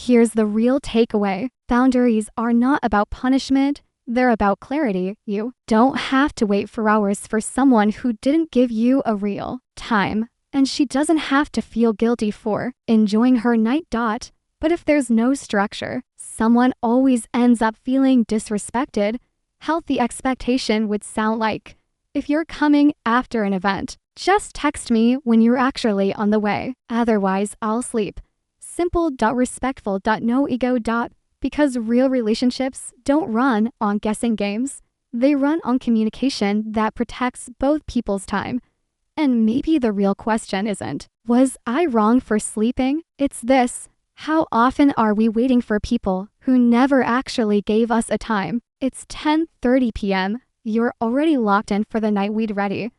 Here's the real takeaway. Boundaries are not about punishment. They're about clarity. You don't have to wait for hours for someone who didn't give you a real time. And she doesn't have to feel guilty for enjoying her night. But if there's no structure, someone always ends up feeling disrespected. Healthy expectation would sound like, if you're coming after an event, just text me when you're actually on the way. Otherwise, I'll sleep. Simple. Respectful. No ego. Because real relationships don't run on guessing games. They run on communication that protects both people's time. And maybe the real question isn't, was I wrong for sleeping? It's this: how often are we waiting for people who never actually gave us a time? It's 10:30 p.m. You're already locked in for the night. We'd ready.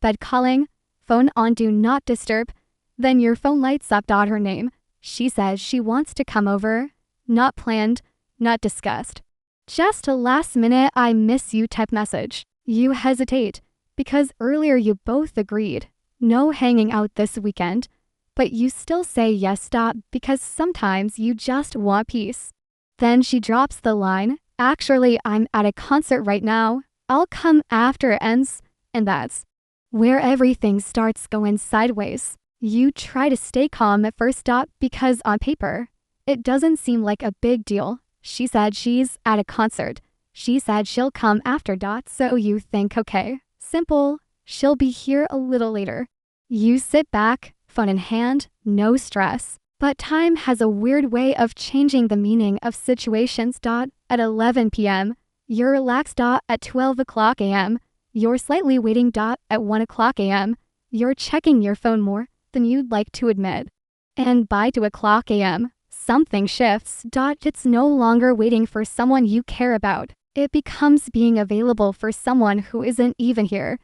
Bed calling, phone on do not disturb. Then your phone lights up. Her name. She says she wants to come over. Not planned, not discussed. Just a last minute I miss you type message. You hesitate because earlier you both agreed no hanging out this weekend, but you still say yes. Because sometimes you just want peace. Then she drops the line, actually I'm at a concert right now. I'll come after it ends. And that's where everything starts going sideways. You try to stay calm at first. Because on paper, it doesn't seem like a big deal. She said she's at a concert. She said she'll come after. So you think, okay, simple, she'll be here a little later. You sit back, phone in hand, no stress. But time has a weird way of changing the meaning of situations. At 11 p.m., you're relaxed. At 12 o'clock a.m., you're slightly waiting. At 1 o'clock a.m., you're checking your phone more than you'd like to admit. And by 2 o'clock a.m., something shifts. It's no longer waiting for someone you care about. It becomes being available for someone who isn't even here.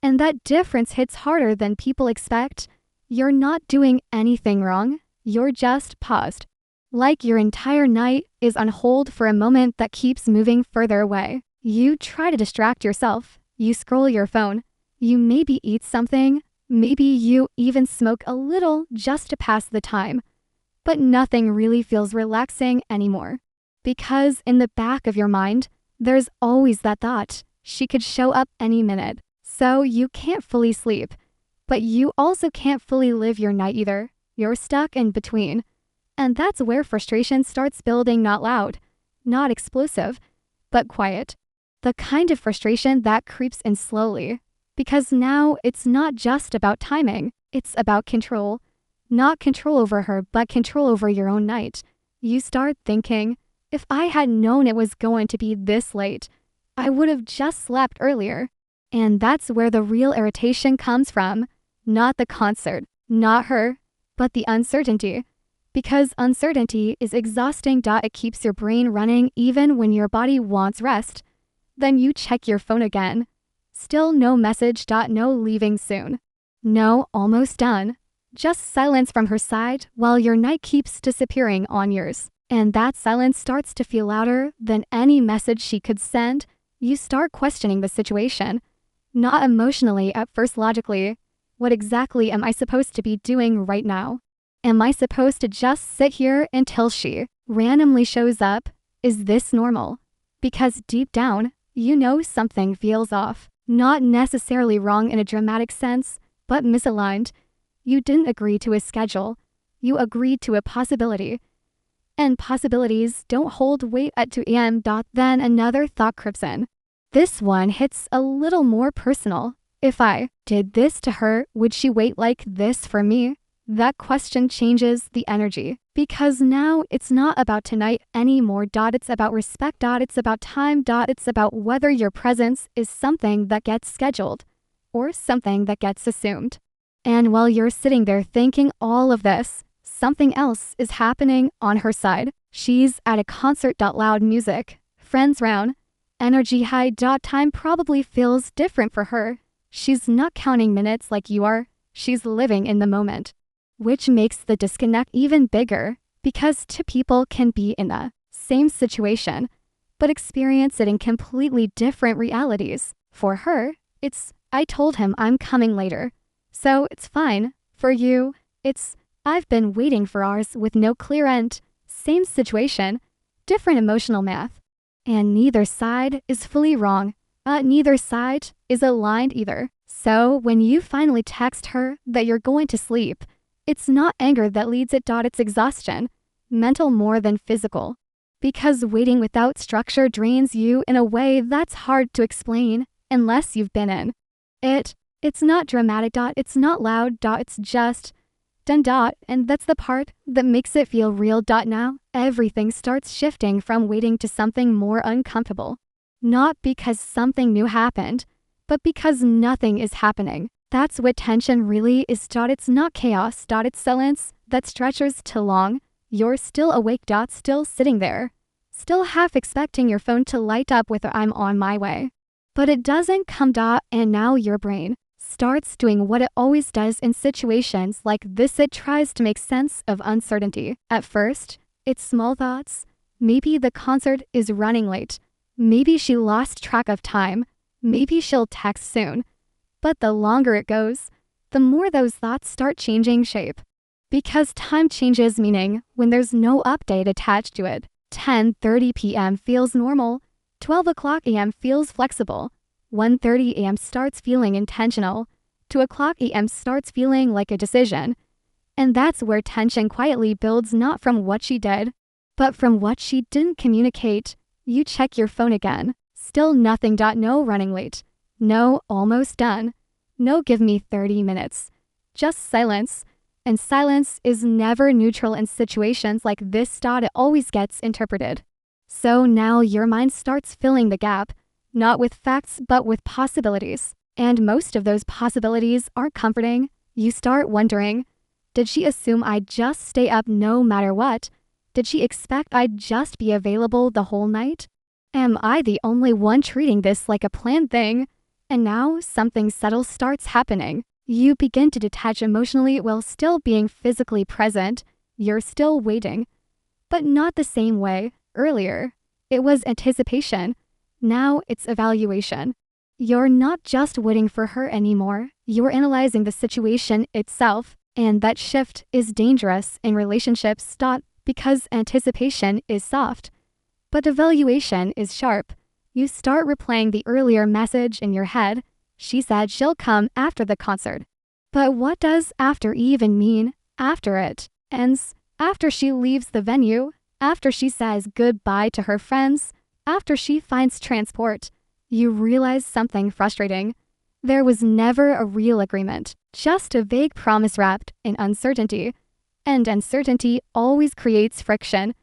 And that difference hits harder than people expect. You're not doing anything wrong. You're just paused. Like your entire night is on hold for a moment that keeps moving further away. You try to distract yourself. You scroll your phone. You maybe eat something. Maybe you even smoke a little just to pass the time. But nothing really feels relaxing anymore. Because in the back of your mind, there's always that thought, she could show up any minute. So you can't fully sleep. But you also can't fully live your night either. You're stuck in between. And that's where frustration starts building. Not loud, not explosive, but quiet. The kind of frustration that creeps in slowly. Because now it's not just about timing, it's about control. Not control over her, but control over your own night. You start thinking, if I had known it was going to be this late, I would have just slept earlier. And that's where the real irritation comes from. Not the concert, not her, but the uncertainty. Because uncertainty is exhausting. It keeps your brain running even when your body wants rest. Then you check your phone again. Still no message. No leaving soon. No almost done. Just silence from her side while your night keeps disappearing on yours. And that silence starts to feel louder than any message she could send. You start questioning the situation. Not emotionally at first, logically. What exactly am I supposed to be doing right now? Am I supposed to just sit here until she randomly shows up? Is this normal? Because deep down, you know something feels off. Not necessarily wrong in a dramatic sense, but misaligned. You didn't agree to a schedule. You agreed to a possibility. And possibilities don't hold weight at 2 a.m. Then another thought creeps in. This one hits a little more personal. If I did this to her, would she wait like this for me? That question changes the energy. Because now it's not about tonight anymore. It's about respect. It's about time. It's about whether your presence is something that gets scheduled or something that gets assumed. And while you're sitting there thinking all of this, something else is happening on her side. She's at a concert. Loud music, friends round, energy high. Time probably feels different for her. She's not counting minutes like you are. She's living in the moment. Which makes the disconnect even bigger, because two people can be in the same situation, but experience it in completely different realities. For her, it's, I told him I'm coming later, so it's fine. For you, it's, I've been waiting for hours with no clear end. same situation, different emotional math. And neither side is fully wrong. Neither side is aligned either. So when you finally text her that you're going to sleep, it's not anger that leads it. It's exhaustion, mental more than physical. Because waiting without structure drains you in a way that's hard to explain unless you've been in it. It's not dramatic. It's not loud. It's just done. And that's the part that makes it feel real. Now, everything starts shifting from waiting to something more uncomfortable. Not because something new happened, but because nothing is happening. That's what tension really is. It's not chaos. It's silence that stretches too long. You're still awake. Still sitting there. Still half expecting your phone to light up with "I'm on my way." But it doesn't come. And now your brain starts doing what it always does in situations like this. It tries to make sense of uncertainty. At first, it's small thoughts. Maybe the concert is running late. Maybe she lost track of time. Maybe she'll text soon. But the longer it goes, the more those thoughts start changing shape. Because time changes meaning when there's no update attached to it. 10:30 p.m. feels normal. 12 o'clock a.m. feels flexible. 1:30 a.m. starts feeling intentional. 2 o'clock a.m. starts feeling like a decision. And that's where tension quietly builds, not from what she did, but from what she didn't communicate. You check your phone again. Still nothing. No running late. No almost done. No give me 30 minutes. Just silence. And silence is never neutral in situations like this. It always gets interpreted. So now your mind starts filling the gap, not with facts, but with possibilities. And most of those possibilities aren't comforting. You start wondering, did she assume I'd just stay up no matter what? Did she expect I'd just be available the whole night? Am I the only one treating this like a planned thing? And now something subtle starts happening. You begin to detach emotionally while still being physically present. You're still waiting, but not the same way. Earlier, it was anticipation. Now it's evaluation. You're not just waiting for her anymore. You're analyzing the situation itself. And that shift is dangerous in relationships. Because anticipation is soft, but evaluation is sharp. You start replaying the earlier message in your head. She said she'll come after the concert. But what does after even mean? After it ends, after she leaves the venue, after she says goodbye to her friends, after she finds transport. You realize something frustrating. There was never a real agreement, just a vague promise wrapped in uncertainty. And uncertainty always creates friction.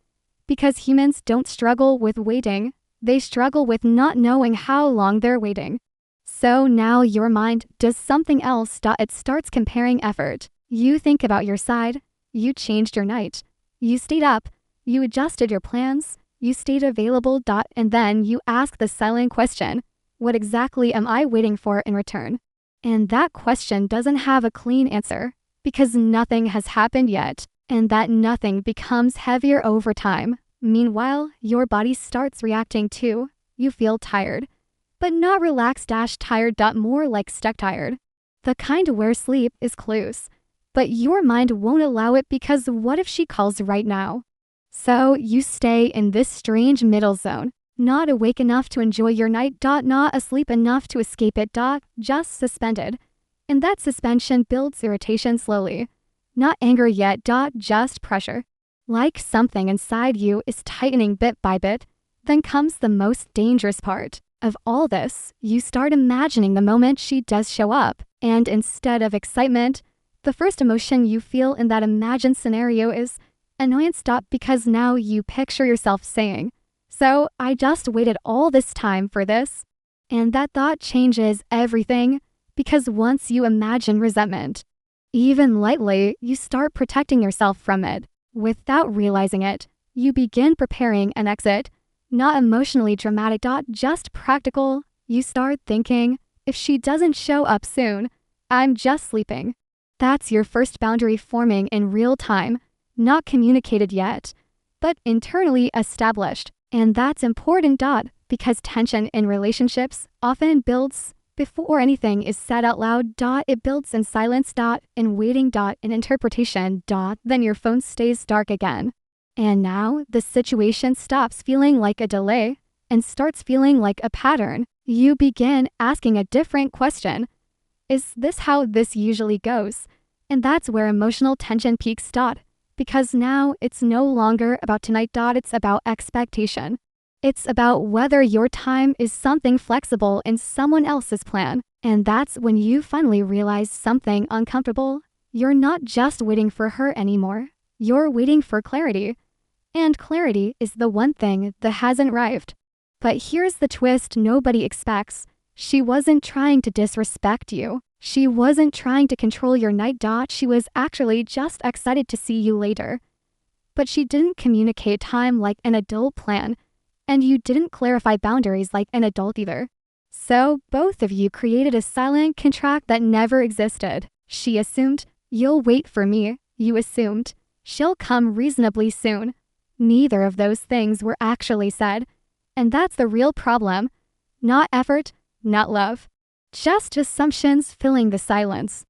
Because humans don't struggle with waiting, they struggle with not knowing how long they're waiting. So now your mind does something else. It starts comparing effort. You think about your side. You changed your night. You stayed up. You adjusted your plans. You stayed available. And then you ask the silent question, what exactly am I waiting for in return? And that question doesn't have a clean answer because nothing has happened yet. And that nothing becomes heavier over time. Meanwhile, your body starts reacting too. You feel tired, but not relaxed. Tired. More like stuck tired. The kind where sleep is close, but your mind won't allow it because what if she calls right now? So you stay in this strange middle zone, not awake enough to enjoy your night. Not asleep enough to escape it. Just suspended. And that suspension builds irritation slowly. Not anger yet. Just pressure. Like something inside you is tightening bit by bit. Then comes the most dangerous part of all this. You start imagining the moment she does show up. And instead of excitement, the first emotion you feel in that imagined scenario is annoyance. Because now you picture yourself saying, so I just waited all this time for this. And that thought changes everything. Because once you imagine resentment, even lightly, you start protecting yourself from it. Without realizing it, you begin preparing an exit. Not emotionally dramatic. Just practical. You start thinking, if she doesn't show up soon, I'm just sleeping. That's your first boundary forming in real time. Not communicated yet, but internally established. And that's important. Because tension in relationships often builds before anything is said out loud. It builds in silence. In waiting. In interpretation. Then your phone stays dark again. And now the situation stops feeling like a delay and starts feeling like a pattern. You begin asking a different question. Is this how this usually goes? And that's where emotional tension peaks. Because now it's no longer about tonight. It's about expectation. It's about whether your time is something flexible in someone else's plan. And that's when you finally realize something uncomfortable. You're not just waiting for her anymore. You're waiting for clarity. And clarity is the one thing that hasn't arrived. But here's the twist nobody expects. She wasn't trying to disrespect you. She wasn't trying to control your night. She was actually just excited to see you later. But she didn't communicate time like an adult plan, and you didn't clarify boundaries like an adult either. So both of you created a silent contract that never existed. She assumed, you'll wait for me. You assumed, she'll come reasonably soon. Neither of those things were actually said. And that's the real problem. Not effort, not love. Just assumptions filling the silence.